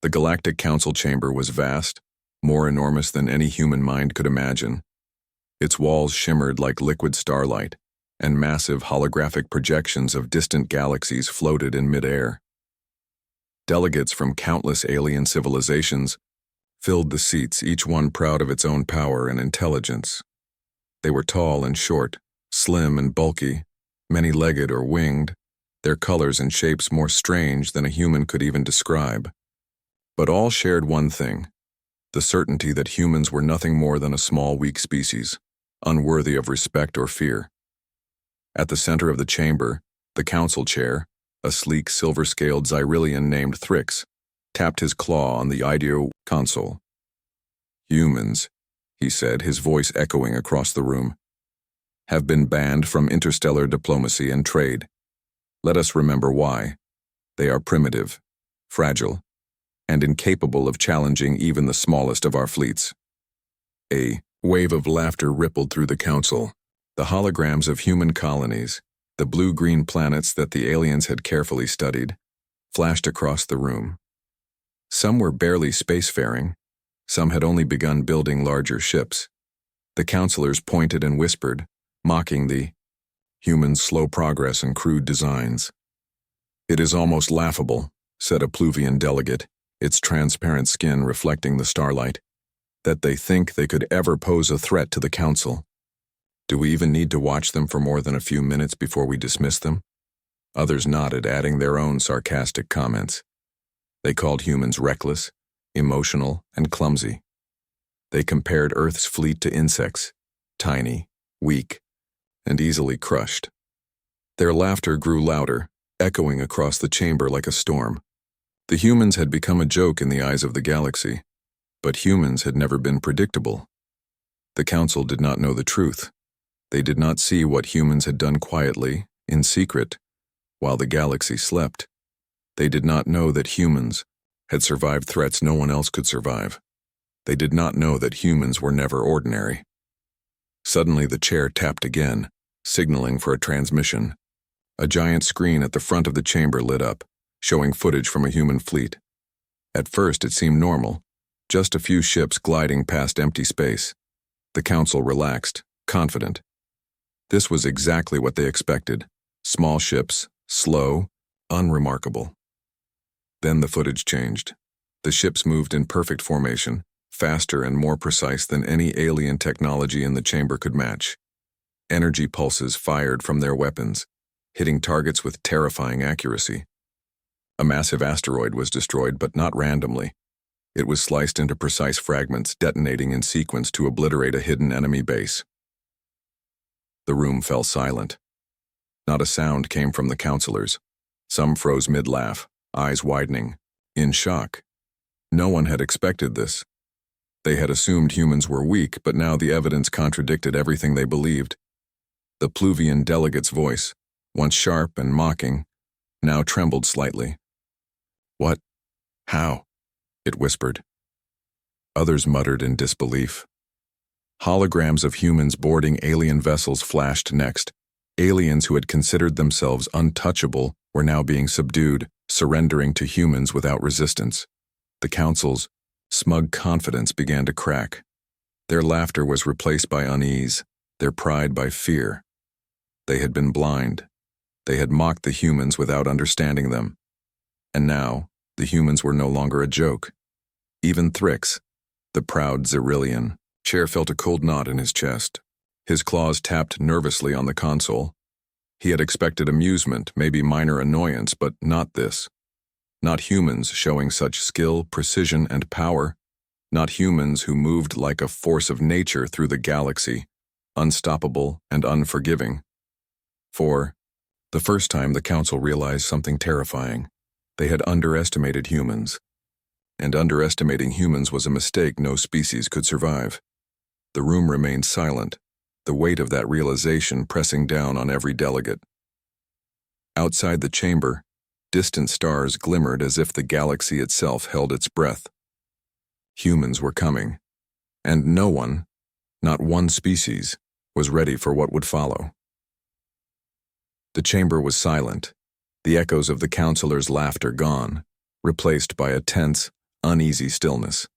The Galactic Council chamber was vast, more enormous than any human mind could imagine. Its walls shimmered like liquid starlight, and massive holographic projections of distant galaxies floated in midair. Delegates from countless alien civilizations filled the seats, each one proud of its own power and intelligence. They were tall and short, slim and bulky, many-legged or winged, their colors and shapes more strange than a human could even describe. But all shared one thing: the certainty that humans were nothing more than a small, weak species, unworthy of respect or fear. At the center of the chamber, the council chair, a sleek, silver-scaled Xyrillian named Thrix, tapped his claw on the IDEO console. "Humans," he said, his voice echoing across the room, "have been banned from interstellar diplomacy and trade. Let us remember why. They are primitive, fragile, and incapable of challenging even the smallest of our fleets." A wave of laughter rippled through the council. The holograms of human colonies, the blue-green planets that the aliens had carefully studied, flashed across the room. Some were barely spacefaring, some had only begun building larger ships. The counselors pointed and whispered, mocking the humans' slow progress and crude designs. "It is almost laughable," said a Pluvian delegate, its transparent skin reflecting the starlight, "that they think they could ever pose a threat to the council. Do we even need to watch them for more than a few minutes before we dismiss them?" Others nodded, adding their own sarcastic comments. They called humans reckless, emotional, and clumsy. They compared Earth's fleet to insects, tiny, weak, and easily crushed. Their laughter grew louder, echoing across the chamber like a storm. The humans had become a joke in the eyes of the galaxy, but humans had never been predictable. The council did not know the truth. They did not see what humans had done quietly, in secret, while the galaxy slept. They did not know that humans had survived threats no one else could survive. They did not know that humans were never ordinary. Suddenly the chair tapped again, signaling for a transmission. A giant screen at the front of the chamber lit up, showing footage from a human fleet. At first it seemed normal, just a few ships gliding past empty space. The council relaxed, confident. This was exactly what they expected: small ships, slow, unremarkable. Then the footage changed. The ships moved in perfect formation, faster and more precise than any alien technology in the chamber could match. Energy pulses fired from their weapons, hitting targets with terrifying accuracy. A massive asteroid was destroyed, but not randomly. It was sliced into precise fragments, detonating in sequence to obliterate a hidden enemy base. The room fell silent. Not a sound came from the counselors. Some froze mid-laugh, eyes widening, in shock. No one had expected this. They had assumed humans were weak, but now the evidence contradicted everything they believed. The Pluvian delegate's voice, once sharp and mocking, now trembled slightly. "What? How?" it whispered. Others muttered in disbelief. Holograms of humans boarding alien vessels flashed next. Aliens who had considered themselves untouchable were now being subdued, surrendering to humans without resistance. The council's smug confidence began to crack. Their laughter was replaced by unease, their pride by fear. They had been blind. They had mocked the humans without understanding them. And now, the humans were no longer a joke. Even Thrix, the proud Xyrillian, chair felt a cold knot in his chest. His claws tapped nervously on the console. He had expected amusement, maybe minor annoyance, but not this. Not humans showing such skill, precision, and power. Not humans who moved like a force of nature through the galaxy, unstoppable and unforgiving. For the first time, the council realized something terrifying. They had underestimated humans. And underestimating humans was a mistake no species could survive. The room remained silent, the weight of that realization pressing down on every delegate. Outside the chamber, distant stars glimmered as if the galaxy itself held its breath. Humans were coming, and no one, not one species, was ready for what would follow. The chamber was silent, the echoes of the counselors' laughter gone, replaced by a tense, Uneasy stillness.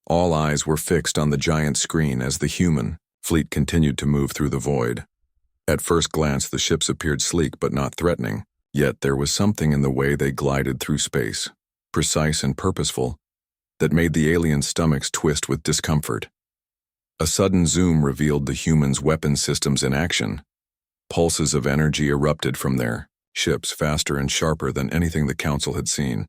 All eyes were fixed on the giant screen as the human fleet continued to move through the void. At first glance, the ships appeared sleek but not threatening, yet there was something in the way they glided through space, precise and purposeful, that made the aliens' stomachs twist with discomfort. A sudden zoom revealed the humans' weapon systems in action. Pulses of energy erupted from their ships, faster and sharper than anything the Council had seen.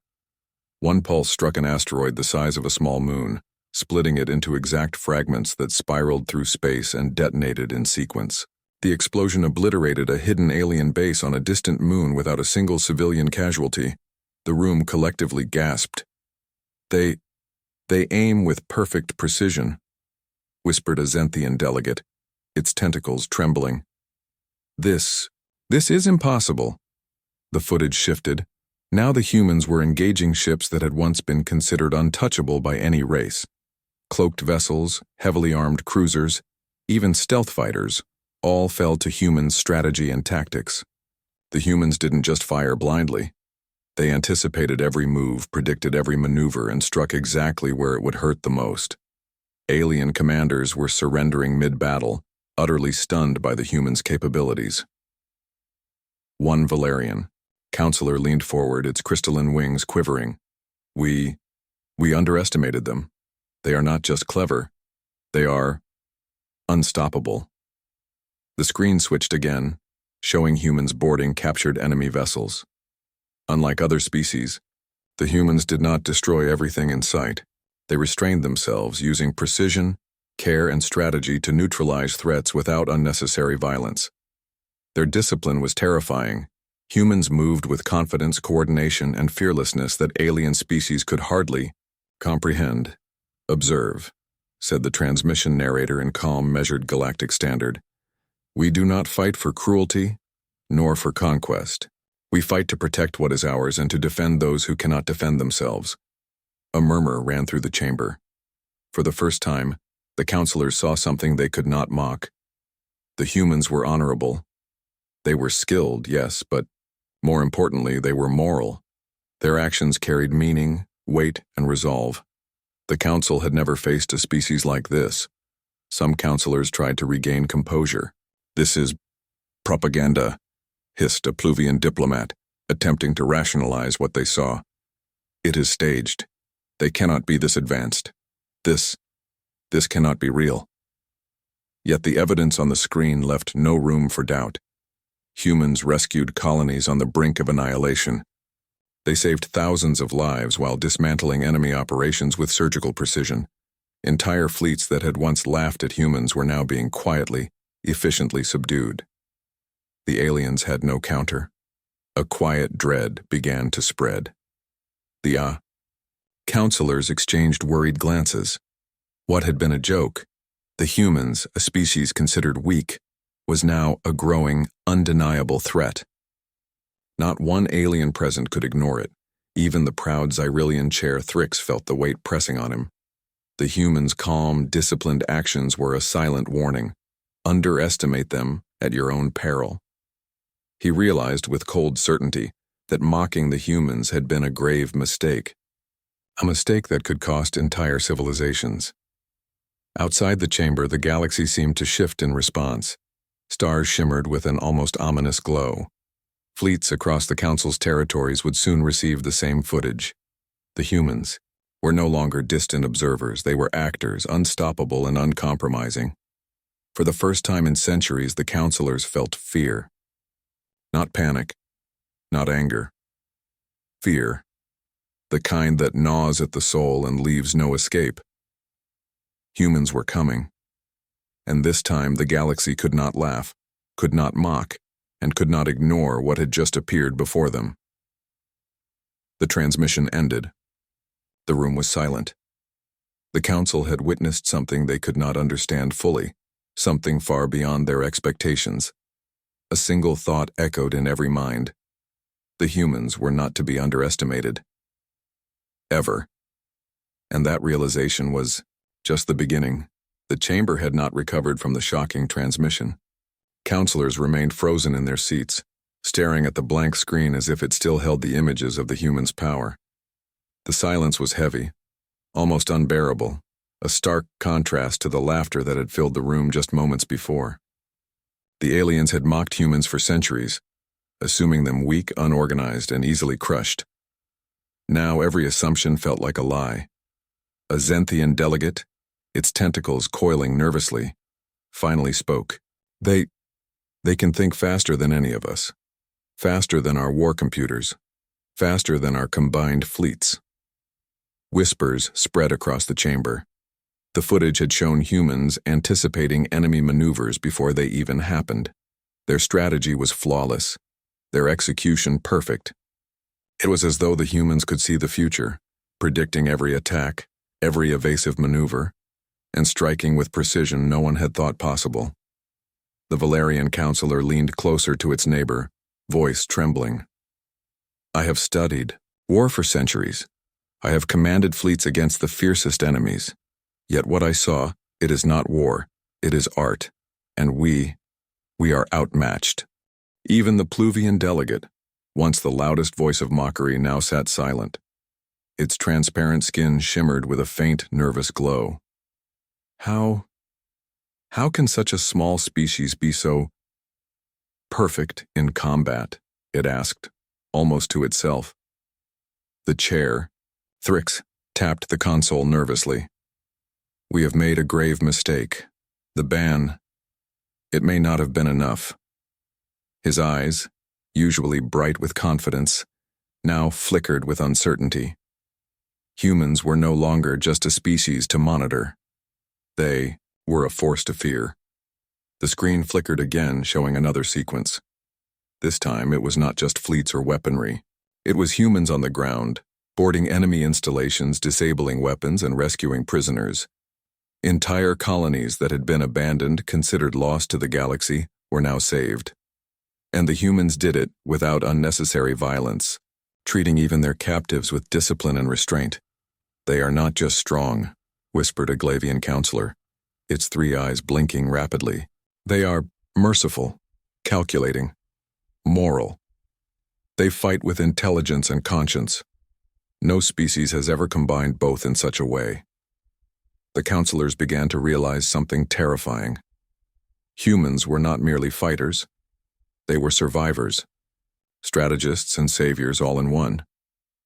One pulse struck an asteroid the size of a small moon, splitting it into exact fragments that spiraled through space and detonated in sequence. The explosion obliterated a hidden alien base on a distant moon without a single civilian casualty. The room collectively gasped. They aim with perfect precision," whispered a Zenthian delegate, its tentacles trembling. This is impossible." The footage shifted. Now the humans were engaging ships that had once been considered untouchable by any race. Cloaked vessels, heavily armed cruisers, even stealth fighters, all fell to human strategy and tactics. The humans didn't just fire blindly. They anticipated every move, predicted every maneuver, and struck exactly where it would hurt the most. Alien commanders were surrendering mid-battle, utterly stunned by the humans' capabilities. One Valerian. Counselor leaned forward, its crystalline wings quivering. We underestimated them. They are not just clever. They are unstoppable." The screen switched again, showing humans boarding captured enemy vessels. Unlike other species, the humans did not destroy everything in sight. They restrained themselves, using precision, care, and strategy to neutralize threats without unnecessary violence. Their discipline was terrifying. Humans moved with confidence, coordination, and fearlessness that alien species could hardly comprehend. "Observe," said the transmission narrator in calm, measured galactic standard. "We do not fight for cruelty, nor for conquest. We fight to protect what is ours and to defend those who cannot defend themselves." A murmur ran through the chamber. For the first time, the counselors saw something they could not mock. The humans were honorable. They were skilled, yes, but more importantly, they were moral. Their actions carried meaning, weight, and resolve. The Council had never faced a species like this. Some counselors tried to regain composure. "This is propaganda," hissed a Pluvian diplomat, attempting to rationalize what they saw. "It is staged. They cannot be this advanced. This cannot be real." Yet the evidence on the screen left no room for doubt. Humans rescued colonies on the brink of annihilation. They saved thousands of lives while dismantling enemy operations with surgical precision. Entire fleets that had once laughed at humans were now being quietly, efficiently subdued. The aliens had no counter. A quiet dread began to spread. The counselors exchanged worried glances. What had been a joke, the humans, a species considered weak, was now a growing, undeniable threat. Not one alien present could ignore it. Even the proud Xyrillian chair Thrix felt the weight pressing on him. The humans' calm, disciplined actions were a silent warning. Underestimate them at your own peril. He realized with cold certainty that mocking the humans had been a grave mistake. A mistake that could cost entire civilizations. Outside the chamber, the galaxy seemed to shift in response. Stars shimmered with an almost ominous glow. Fleets across the Council's territories would soon receive the same footage. The humans were no longer distant observers. They were actors, unstoppable and uncompromising. For the first time in centuries, the counselors felt fear. Not panic, not anger. Fear. The kind that gnaws at the soul and leaves no escape. Humans were coming. And this time the galaxy could not laugh, could not mock, and could not ignore what had just appeared before them. The transmission ended. The room was silent. The Council had witnessed something they could not understand fully, something far beyond their expectations. A single thought echoed in every mind. The humans were not to be underestimated. Ever. And that realization was just the beginning. The chamber had not recovered from the shocking transmission. Counselors remained frozen in their seats, staring at the blank screen as if it still held the images of the humans' power. The silence was heavy, almost unbearable, a stark contrast to the laughter that had filled the room just moments before. The aliens had mocked humans for centuries, assuming them weak, unorganized, and easily crushed. Now every assumption felt like a lie. A Zenthian delegate, its tentacles coiling nervously, finally spoke. They can think faster than any of us. Faster than our war computers. Faster than our combined fleets. Whispers spread across the chamber. The footage had shown humans anticipating enemy maneuvers before they even happened. Their strategy was flawless, their execution perfect. It was as though the humans could see the future, predicting every attack, every evasive maneuver, and striking with precision no one had thought possible. The Valerian counselor leaned closer to its neighbor, voice trembling. I have studied war for centuries. I have commanded fleets against the fiercest enemies. Yet what I saw, it is not war, it is art. And we are outmatched. Even the Pluvian delegate, once the loudest voice of mockery, now sat silent. Its transparent skin shimmered with a faint, nervous glow. How can such a small species be so perfect in combat? It asked, almost to itself. The chair, Thrix, tapped the console nervously. We have made a grave mistake. The ban, it may not have been enough. His eyes, usually bright with confidence, now flickered with uncertainty. Humans were no longer just a species to monitor. They were a force to fear. The screen flickered again, showing another sequence. This time it was not just fleets or weaponry. It was humans on the ground, boarding enemy installations, disabling weapons, and rescuing prisoners. Entire colonies that had been abandoned, considered lost to the galaxy, were now saved. And the humans did it without unnecessary violence, treating even their captives with discipline and restraint. They are not just strong, whispered a Glavian counselor, its three eyes blinking rapidly. They are merciful, calculating, moral. They fight with intelligence and conscience. No species has ever combined both in such a way. The counselors began to realize something terrifying. Humans were not merely fighters. They were survivors, strategists and saviors all in one.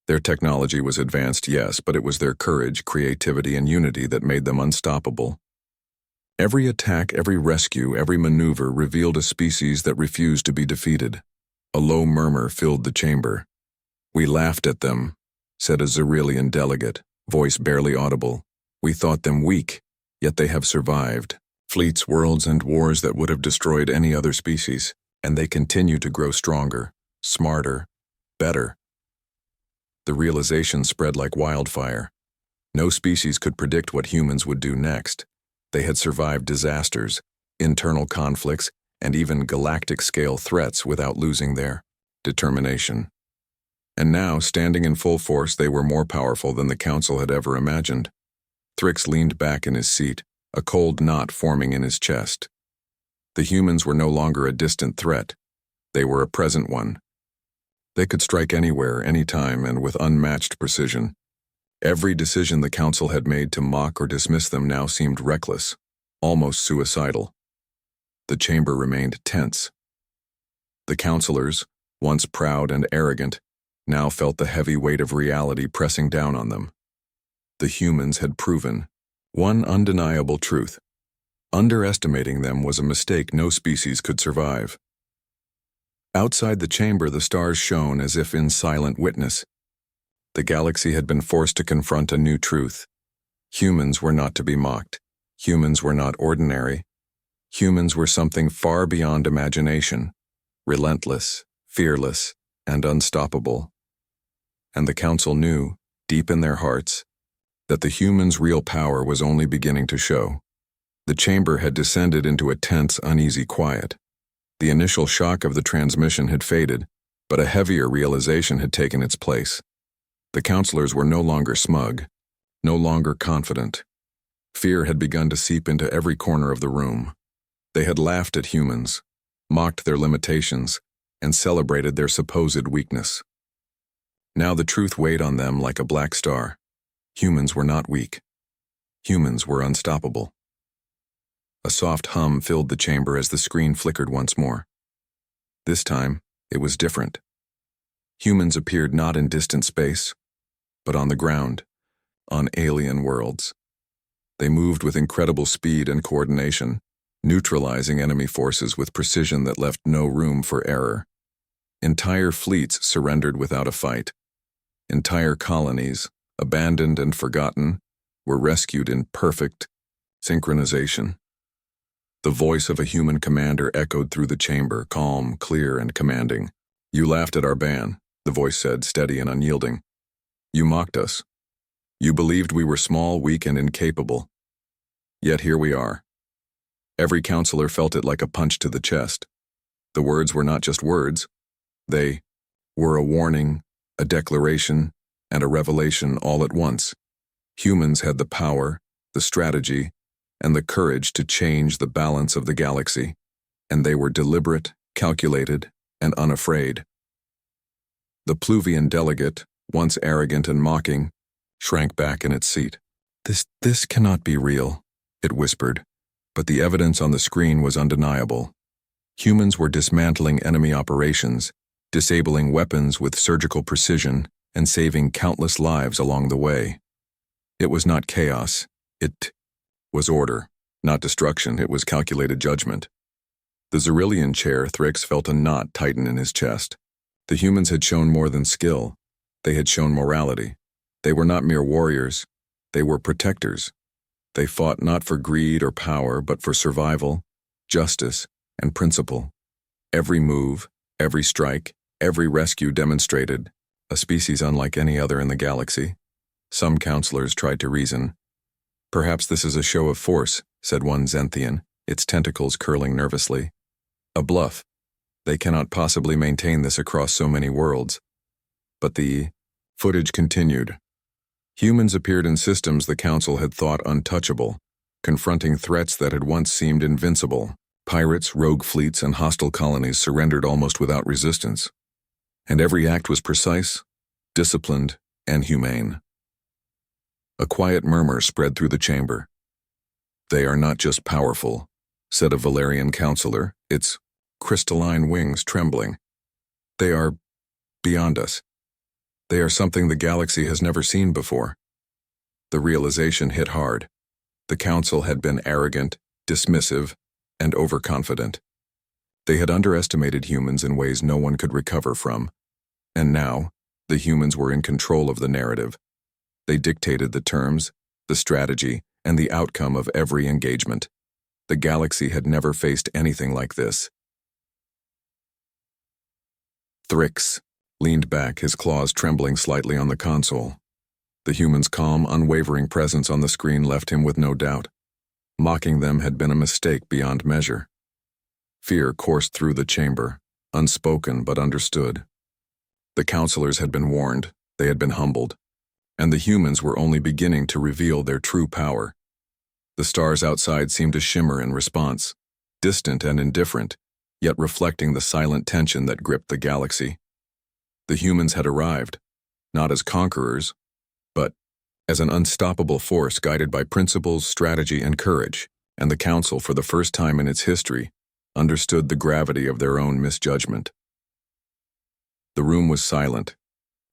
Their technology was advanced, yes, but it was their courage, creativity, and unity that made them unstoppable. Every attack, every rescue, every maneuver revealed a species that refused to be defeated. A low murmur filled the chamber. We laughed at them, said a Xerilian delegate, voice barely audible. We thought them weak, yet they have survived. Fleets, worlds, and wars that would have destroyed any other species, and they continue to grow stronger, smarter, better. The realization spread like wildfire. No species could predict what humans would do next. They had survived disasters, internal conflicts, and even galactic-scale threats without losing their determination. And now, standing in full force, they were more powerful than the Council had ever imagined. Thrix leaned back in his seat, a cold knot forming in his chest. The humans were no longer a distant threat. They were a present one. They could strike anywhere, anytime, and with unmatched precision. Every decision the Council had made to mock or dismiss them now seemed reckless, almost suicidal. The chamber remained tense. The counselors, once proud and arrogant, now felt the heavy weight of reality pressing down on them. The humans had proven one undeniable truth. Underestimating them was a mistake no species could survive. Outside the chamber, the stars shone as if in silent witness. The galaxy had been forced to confront a new truth. Humans were not to be mocked. Humans were not ordinary. Humans were something far beyond imagination, relentless, fearless, and unstoppable. And the Council knew, deep in their hearts, that the humans' real power was only beginning to show. The chamber had descended into a tense, uneasy quiet. The initial shock of the transmission had faded, but a heavier realization had taken its place. The counselors were no longer smug, no longer confident. Fear had begun to seep into every corner of the room. They had laughed at humans, mocked their limitations, and celebrated their supposed weakness. Now the truth weighed on them like a black star. Humans were not weak. Humans were unstoppable. A soft hum filled the chamber as the screen flickered once more. This time, it was different. Humans appeared not in distant space, but on the ground, on alien worlds. They moved with incredible speed and coordination, neutralizing enemy forces with precision that left no room for error. Entire fleets surrendered without a fight. Entire colonies, abandoned and forgotten, were rescued in perfect synchronization. The voice of a human commander echoed through the chamber, calm, clear, and commanding. "You laughed at our ban," the voice said, steady and unyielding. "You mocked us. You believed we were small, weak, and incapable. Yet here we are." Every counselor felt it like a punch to the chest. The words were not just words. They were a warning, a declaration, and a revelation all at once. Humans had the power, the strategy, and the courage to change the balance of the galaxy, and they were deliberate, calculated, and unafraid. The Pluvian delegate, once arrogant and mocking, shrank back in its seat. This cannot be real," it whispered, but the evidence on the screen was undeniable. Humans were dismantling enemy operations, disabling weapons with surgical precision, and saving countless lives along the way. It was not chaos. It was order, not destruction. It was calculated judgment. The Xerillian chair, Thrix, felt a knot tighten in his chest. The humans had shown more than skill. They had shown morality. They were not mere warriors. They were protectors. They fought not for greed or power, but for survival, justice, and principle. Every move, every strike, every rescue demonstrated a species unlike any other in the galaxy. Some counselors tried to reason. "Perhaps this is a show of force," said one Zenthian, its tentacles curling nervously. "A bluff. They cannot possibly maintain this across so many worlds." But the footage continued. Humans appeared in systems the Council had thought untouchable, confronting threats that had once seemed invincible. Pirates, rogue fleets, and hostile colonies surrendered almost without resistance. And every act was precise, disciplined, and humane. A quiet murmur spread through the chamber. "They are not just powerful," said a Valerian counselor, its crystalline wings trembling. "They are beyond us. They are something the galaxy has never seen before." The realization hit hard. The Council had been arrogant, dismissive, and overconfident. They had underestimated humans in ways no one could recover from. And now, the humans were in control of the narrative. They dictated the terms, the strategy, and the outcome of every engagement. The galaxy had never faced anything like this. Thrix leaned back, his claws trembling slightly on the console. The human's calm, unwavering presence on the screen left him with no doubt. Mocking them had been a mistake beyond measure. Fear coursed through the chamber, unspoken but understood. The counselors had been warned, they had been humbled, and the humans were only beginning to reveal their true power. The stars outside seemed to shimmer in response, distant and indifferent, yet reflecting the silent tension that gripped the galaxy. The humans had arrived, not as conquerors, but as an unstoppable force guided by principles, strategy, and courage, and the Council, for the first time in its history, understood the gravity of their own misjudgment. The room was silent,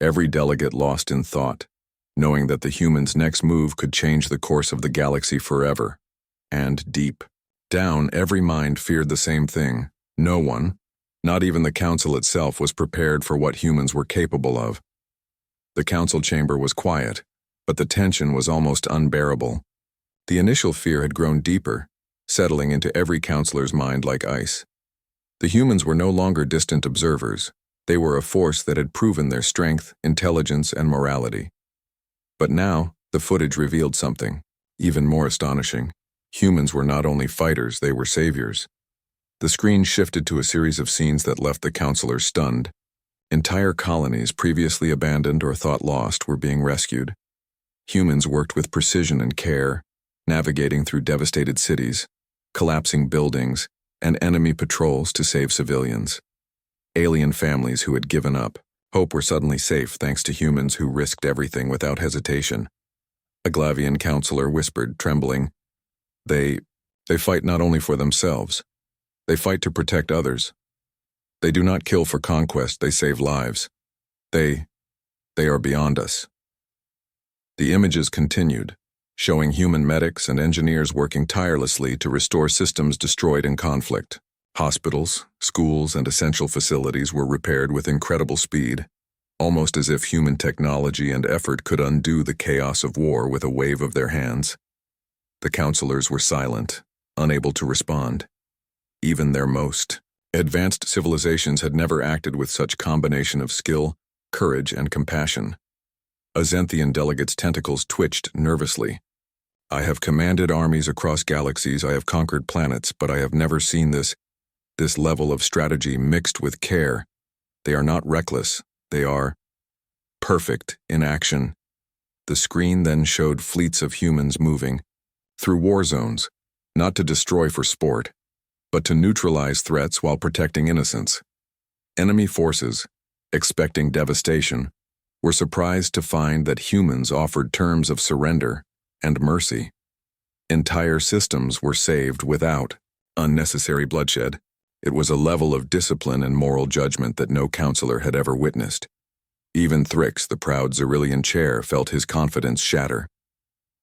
every delegate lost in thought, knowing that the humans' next move could change the course of the galaxy forever. And deep down, every mind feared the same thing. No one, not even the Council itself, was prepared for what humans were capable of. The Council chamber was quiet, but the tension was almost unbearable. The initial fear had grown deeper, settling into every counselor's mind like ice. The humans were no longer distant observers. They were a force that had proven their strength, intelligence, and morality. But now, the footage revealed something even more astonishing. Humans were not only fighters, they were saviors. The screen shifted to a series of scenes that left the counselors stunned. Entire colonies, previously abandoned or thought lost, were being rescued. Humans worked with precision and care, navigating through devastated cities, collapsing buildings, and enemy patrols to save civilians. Alien families who had given up, Hope were suddenly safe thanks to humans who risked everything without hesitation. A Glavian counselor whispered, trembling, They fight not only for themselves. They fight to protect others. They do not kill for conquest, they save lives. They are beyond us. The images continued, showing human medics and engineers working tirelessly to restore systems destroyed in conflict. Hospitals, schools, and essential facilities were repaired with incredible speed, almost as if human technology and effort could undo the chaos of war with a wave of their hands. The counselors were silent, unable to respond. Even their most advanced civilizations had never acted with such combination of skill, courage, and compassion. A Zenthian delegate's tentacles twitched nervously. I have commanded armies across galaxies, I have conquered planets, but I have never seen this level of strategy mixed with care. They are not reckless, they are perfect in action. The screen then showed fleets of humans moving through war zones, not to destroy for sport, but to neutralize threats while protecting innocents. Enemy forces, expecting devastation, were surprised to find that humans offered terms of surrender and mercy. Entire systems were saved without unnecessary bloodshed. It was a level of discipline and moral judgment that no counselor had ever witnessed. Even Thrix, the proud Xyrillian chair, felt his confidence shatter.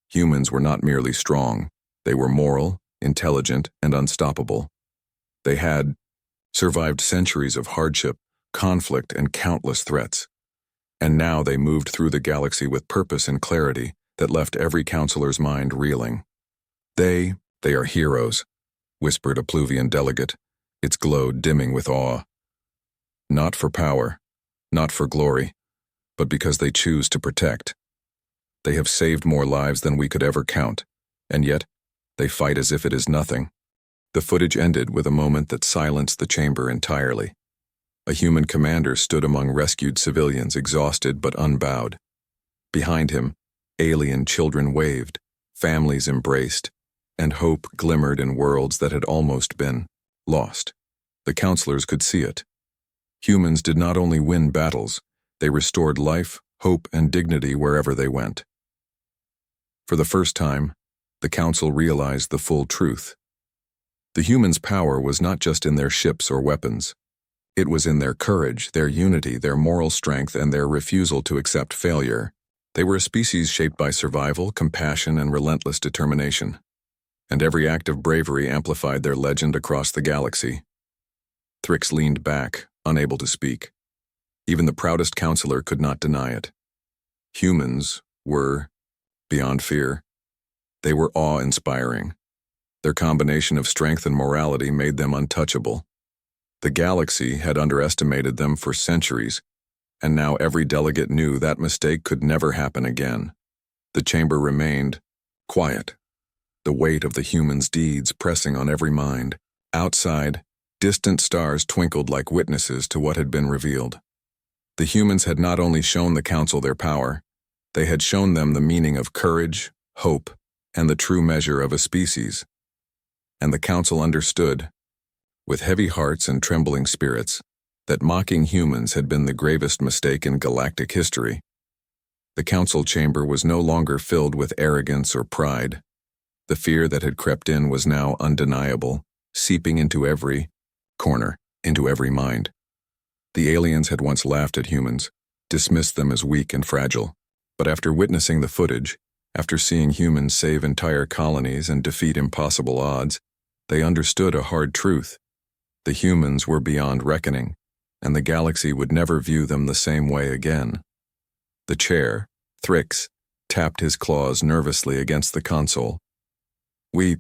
Humans were not merely strong, they were moral, intelligent, and unstoppable. They had survived centuries of hardship, conflict, and countless threats. And now they moved through the galaxy with purpose and clarity that left every counselor's mind reeling. They are heroes, whispered a Pluvian delegate, its glow dimming with awe. Not for power, not for glory, but because they choose to protect. They have saved more lives than we could ever count, and yet they fight as if it is nothing. The footage ended with a moment that silenced the chamber entirely. A human commander stood among rescued civilians, exhausted but unbowed. Behind him, alien children waved, families embraced, and hope glimmered in worlds that had almost been lost. The counselors could see it. Humans did not only win battles, they restored life, hope, and dignity wherever they went. For the first time, the council realized the full truth. The humans' power was not just in their ships or weapons. It was in their courage, their unity, their moral strength, and their refusal to accept failure. They were a species shaped by survival, compassion, and relentless determination. And every act of bravery amplified their legend across the galaxy. Thrix leaned back, unable to speak. Even the proudest counselor could not deny it. Humans were beyond fear. They were awe-inspiring. Their combination of strength and morality made them untouchable. The galaxy had underestimated them for centuries, and now every delegate knew that mistake could never happen again. The chamber remained quiet, the weight of the humans' deeds pressing on every mind. Outside, distant stars twinkled like witnesses to what had been revealed. The humans had not only shown the council their power, they had shown them the meaning of courage, hope, and the true measure of a species. And the council understood, with heavy hearts and trembling spirits, that mocking humans had been the gravest mistake in galactic history. The council chamber was no longer filled with arrogance or pride. The fear that had crept in was now undeniable, seeping into every corner, into every mind. The aliens had once laughed at humans, dismissed them as weak and fragile, but after witnessing the footage, after seeing humans save entire colonies and defeat impossible odds, they understood a hard truth. The humans were beyond reckoning, and the galaxy would never view them the same way again. The chair, Thrix, tapped his claws nervously against the console. We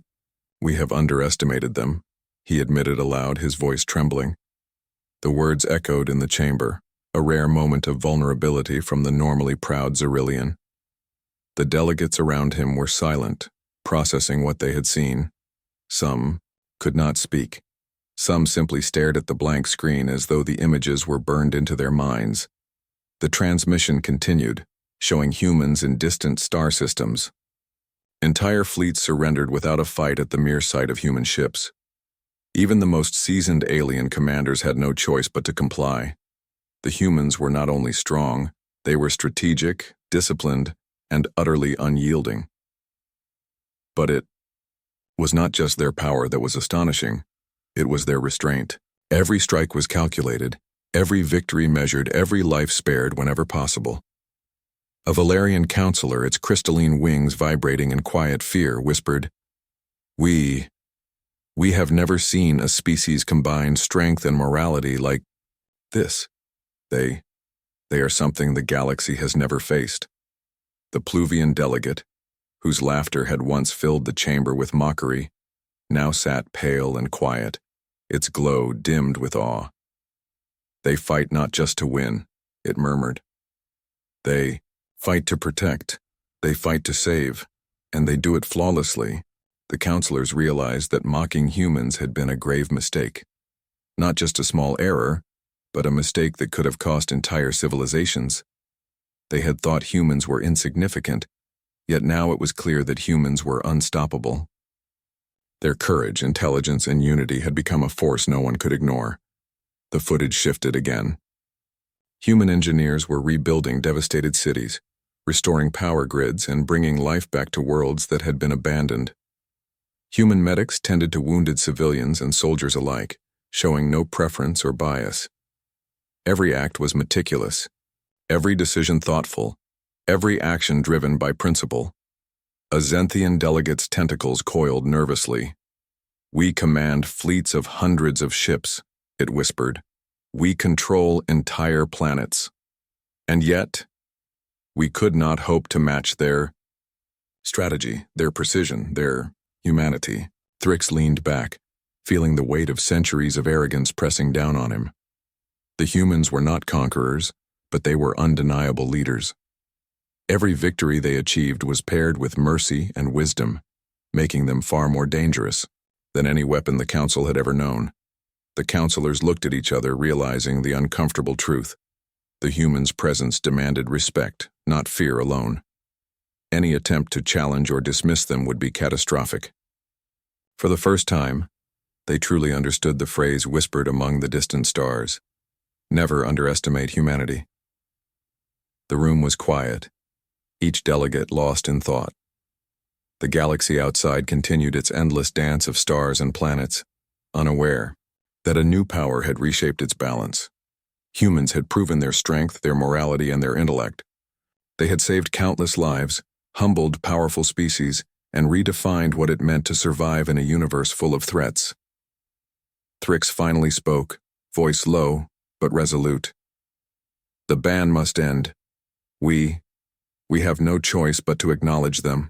have underestimated them, he admitted aloud, his voice trembling. The words echoed in the chamber, a rare moment of vulnerability from the normally proud Xyrillian. The delegates around him were silent, processing what they had seen. Some could not speak. Some simply stared at the blank screen as though the images were burned into their minds. The transmission continued, showing humans in distant star systems. Entire fleets surrendered without a fight at the mere sight of human ships. Even the most seasoned alien commanders had no choice but to comply. The humans were not only strong, they were strategic, disciplined, and utterly unyielding. But it was not just their power that was astonishing, it was their restraint. Every strike was calculated, every victory measured, every life spared whenever possible. A Valerian counselor, its crystalline wings vibrating in quiet fear, whispered, We have never seen a species combine strength and morality like this. They are something the galaxy has never faced. The Pluvian delegate, whose laughter had once filled the chamber with mockery, now sat pale and quiet, its glow dimmed with awe. They fight not just to win, it murmured. They fight to protect, they fight to save, and they do it flawlessly. The counselors realized that mocking humans had been a grave mistake. Not just a small error, but a mistake that could have cost entire civilizations. They had thought humans were insignificant, yet now it was clear that humans were unstoppable. Their courage, intelligence, and unity had become a force no one could ignore. The footage shifted again. Human engineers were rebuilding devastated cities, restoring power grids, and bringing life back to worlds that had been abandoned. Human medics tended to wounded civilians and soldiers alike, showing no preference or bias. Every act was meticulous, every decision thoughtful, every action driven by principle. A Zenthian delegate's tentacles coiled nervously. We command fleets of hundreds of ships, it whispered. We control entire planets. And yet, we could not hope to match their strategy, their precision, their humanity. Thrix leaned back, feeling the weight of centuries of arrogance pressing down on him. The humans were not conquerors, but they were undeniable leaders. Every victory they achieved was paired with mercy and wisdom, making them far more dangerous than any weapon the Council had ever known. The counselors looked at each other, realizing the uncomfortable truth. The humans' presence demanded respect, not fear alone. Any attempt to challenge or dismiss them would be catastrophic. For the first time, they truly understood the phrase whispered among the distant stars. Never underestimate humanity. The room was quiet, each delegate lost in thought. The galaxy outside continued its endless dance of stars and planets, unaware that a new power had reshaped its balance. Humans had proven their strength, their morality, and their intellect. They had saved countless lives, humbled powerful species, and redefined what it meant to survive in a universe full of threats. Thrix finally spoke, voice low but resolute. The ban must end. We have no choice but to acknowledge them.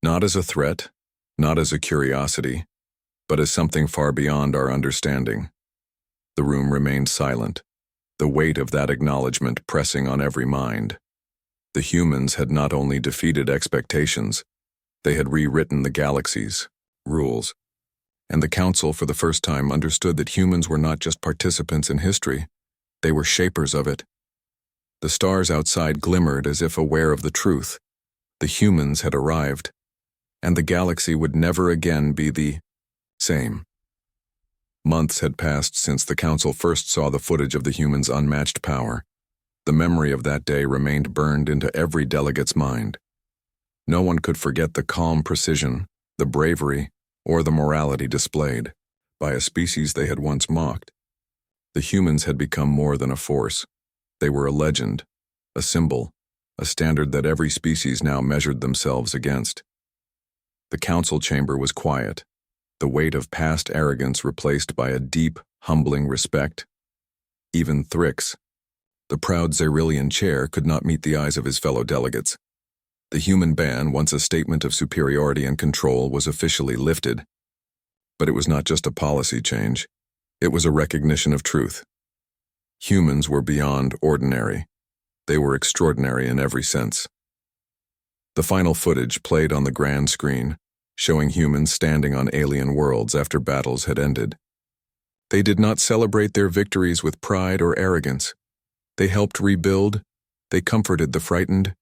Not as a threat, not as a curiosity, but as something far beyond our understanding. The room remained silent, the weight of that acknowledgement pressing on every mind. The humans had not only defeated expectations, they had rewritten the galaxy's rules. And the Council for the first time understood that humans were not just participants in history, they were shapers of it. The stars outside glimmered as if aware of the truth. The humans had arrived, and the galaxy would never again be the same. Months had passed since the Council first saw the footage of the humans' unmatched power. The memory of that day remained burned into every delegate's mind. No one could forget the calm precision, the bravery, or the morality displayed by a species they had once mocked. The humans had become more than a force. They were a legend, a symbol, a standard that every species now measured themselves against. The council chamber was quiet, the weight of past arrogance replaced by a deep, humbling respect. Even Thrix, the proud Xerillian chair, could not meet the eyes of his fellow delegates. The human ban, once a statement of superiority and control, was officially lifted. But it was not just a policy change. It was a recognition of truth. Humans were beyond ordinary. They were extraordinary in every sense. The final footage played on the grand screen, showing humans standing on alien worlds after battles had ended. They did not celebrate their victories with pride or arrogance. They helped rebuild, they comforted the frightened,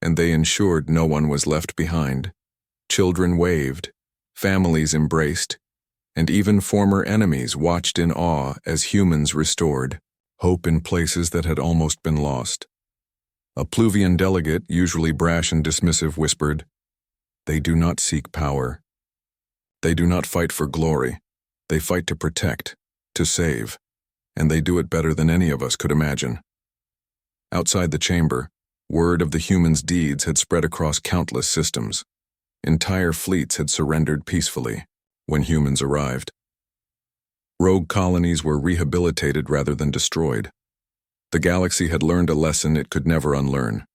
and they ensured no one was left behind. Children waved, families embraced, and even former enemies watched in awe as humans restored. hope in places that had almost been lost. A Pluvian delegate, usually brash and dismissive, whispered, "They do not seek power. They do not fight for glory. They fight to protect, to save, and they do it better than any of us could imagine." Outside the chamber, word of the humans' deeds had spread across countless systems. Entire fleets had surrendered peacefully when humans arrived. Rogue colonies were rehabilitated rather than destroyed. The galaxy had learned a lesson it could never unlearn.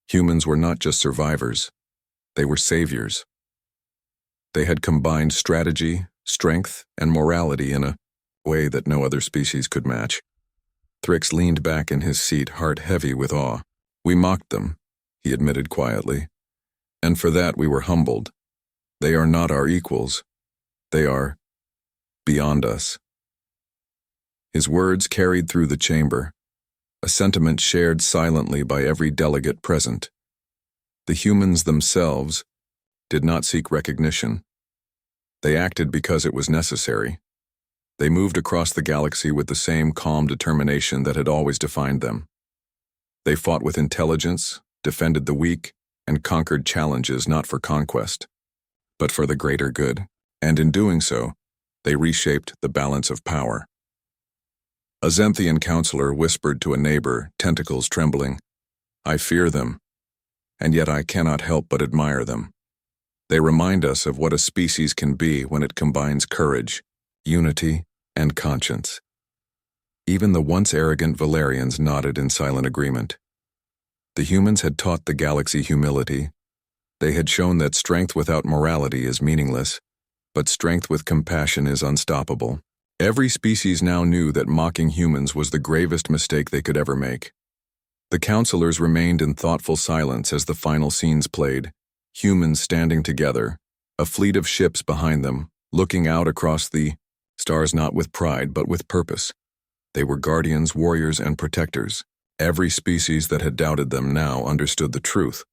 Humans were not just survivors, they were saviors. They had combined strategy, strength, and morality in a way that no other species could match. Thrix leaned back in his seat, heart heavy with awe. "We mocked them," he admitted quietly, "and for that we were humbled. They are not our equals. They are beyond us." His words carried through the chamber, a sentiment shared silently by every delegate present. The humans themselves did not seek recognition. They acted because it was necessary. They moved across the galaxy with the same calm determination that had always defined them. They fought with intelligence, defended the weak, and conquered challenges not for conquest, but for the greater good. And in doing so, they reshaped the balance of power. A Zenthian counselor whispered to a neighbor, tentacles trembling, "I fear them, and yet I cannot help but admire them. They remind us of what a species can be when it combines courage, unity, and conscience." Even the once arrogant Valerians nodded in silent agreement. The humans had taught the galaxy humility. They had shown that strength without morality is meaningless, but strength with compassion is unstoppable. Every species now knew that mocking humans was the gravest mistake they could ever make. The counselors remained in thoughtful silence as the final scenes played, humans standing together, a fleet of ships behind them, looking out across the stars not with pride but with purpose. They were guardians, warriors, and protectors. Every species that had doubted them now understood the truth.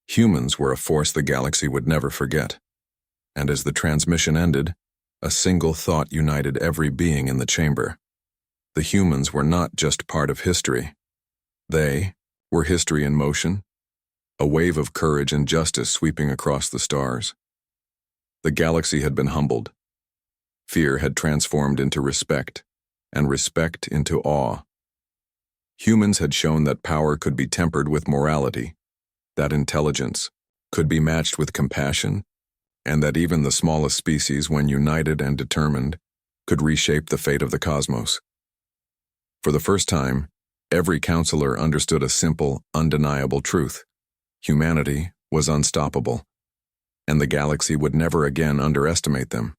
Humans were a force the galaxy would never forget. And as the transmission ended, a single thought united every being in the chamber. The humans were not just part of history. They were history in motion, a wave of courage and justice sweeping across the stars. The galaxy had been humbled. Fear had transformed into respect, and respect into awe. Humans had shown that power could be tempered with morality, that intelligence could be matched with compassion, and that even the smallest species, when united and determined, could reshape the fate of the cosmos. For the first time, every counselor understood a simple, undeniable truth. Humanity was unstoppable, and the galaxy would never again underestimate them.